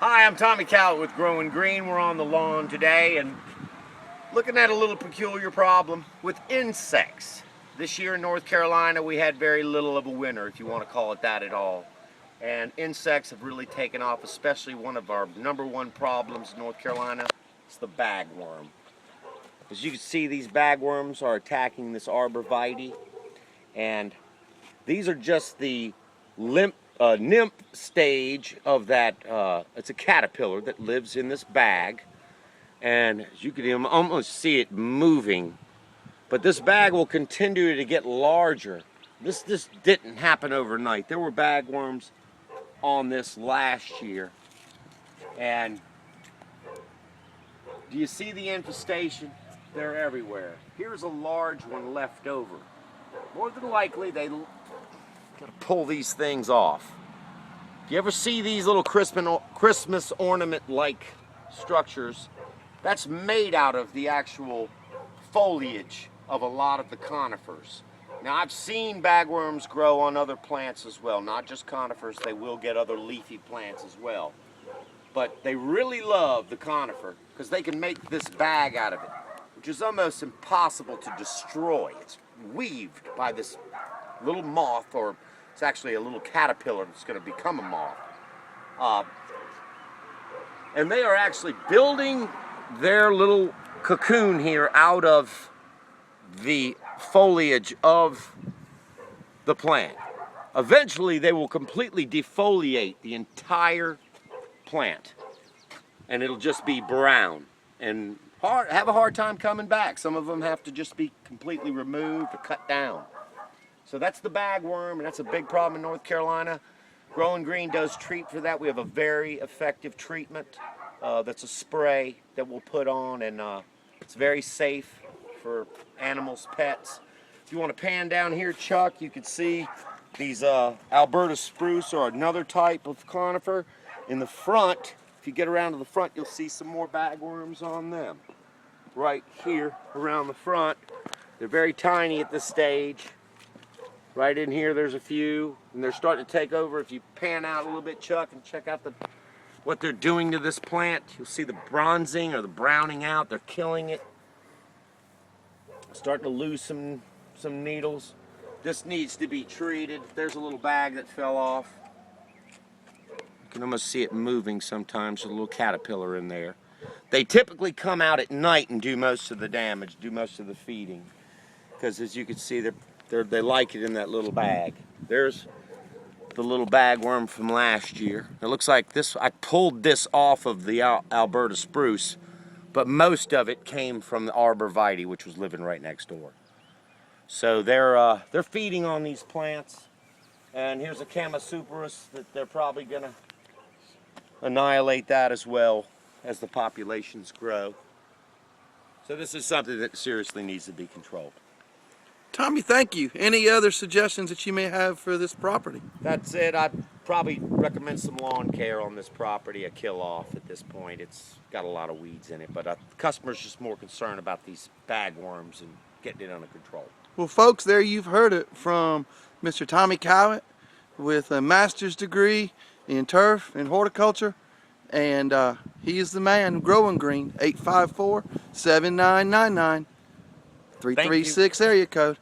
Hi, I'm Tommy Cowett with GrowinGreen. We're on the lawn today and looking at a little peculiar problem with insects. This year in North Carolina we had very little of a winter, if you want to call it that at all. And insects have really taken off, especially one of our #1 problems in North Carolina. It's the bagworm. As you can see, these bagworms are attacking this arborvitae, and these are just the nymph stage of that. It's a caterpillar that lives in this bag, and as you can almost see it moving, but this bag will continue to get larger. This didn't happen overnight. There were bagworms on this last year, and do you see the infestation? They're everywhere. Here's a large one left over. More than likely they gotta pull these things off. If you ever see these little Christmas ornament-like structures, that's made out of the actual foliage of a lot of the conifers. Now, I've seen bagworms grow on other plants as well, not just conifers. They will get other leafy plants as well. But they really love the conifer because they can make this bag out of it, which is almost impossible to destroy. It's weaved by this little moth, or it's actually a little caterpillar that's going to become a moth. And they are actually building their little cocoon here out of the foliage of the plant. Eventually they will completely defoliate the entire plant, and it'll just be brown and have a hard time coming back. Some of them have to just be completely removed or cut down. So that's the bagworm, and that's a big problem in North Carolina. GrowinGreen does treat for that. We have a very effective treatment that's a spray that we'll put on, and it's very safe for animals, pets. If you want to pan down here, Chuck, you can see these Alberta spruce, or another type of conifer. In the front, if you get around to the front, you'll see some more bagworms on them. Right here around the front. They're very tiny at this stage. Right in here there's a few, and they're starting to take over. If you pan out a little bit, Chuck, and check out what they're doing to this plant, you'll see the bronzing or the browning out. They're killing it. Starting to lose some needles. This needs to be treated. There's a little bag that fell off. You can almost see it moving sometimes, a little caterpillar in there. They typically come out at night and do most of the damage, do most of the feeding, because as you can see, they like it in that little bag. There's the little bagworm from last year. It looks like this. I pulled this off of the Alberta spruce, but most of it came from the arborvitae, which was living right next door. So they're feeding on these plants, and here's a Camasuperus that they're probably gonna annihilate that as well as the populations grow. So this is something that seriously needs to be controlled. Tommy, thank you. Any other suggestions that you may have for this property? That's it. I'd probably recommend some lawn care on this property, a kill off at this point. It's got a lot of weeds in it, but the customer's just more concerned about these bagworms and getting it under control. Well, folks, there you've heard it from Mr. Tommy Cowett with a master's degree in turf and horticulture, and he is the man. GrowinGreen, 854-7999. 336 area code.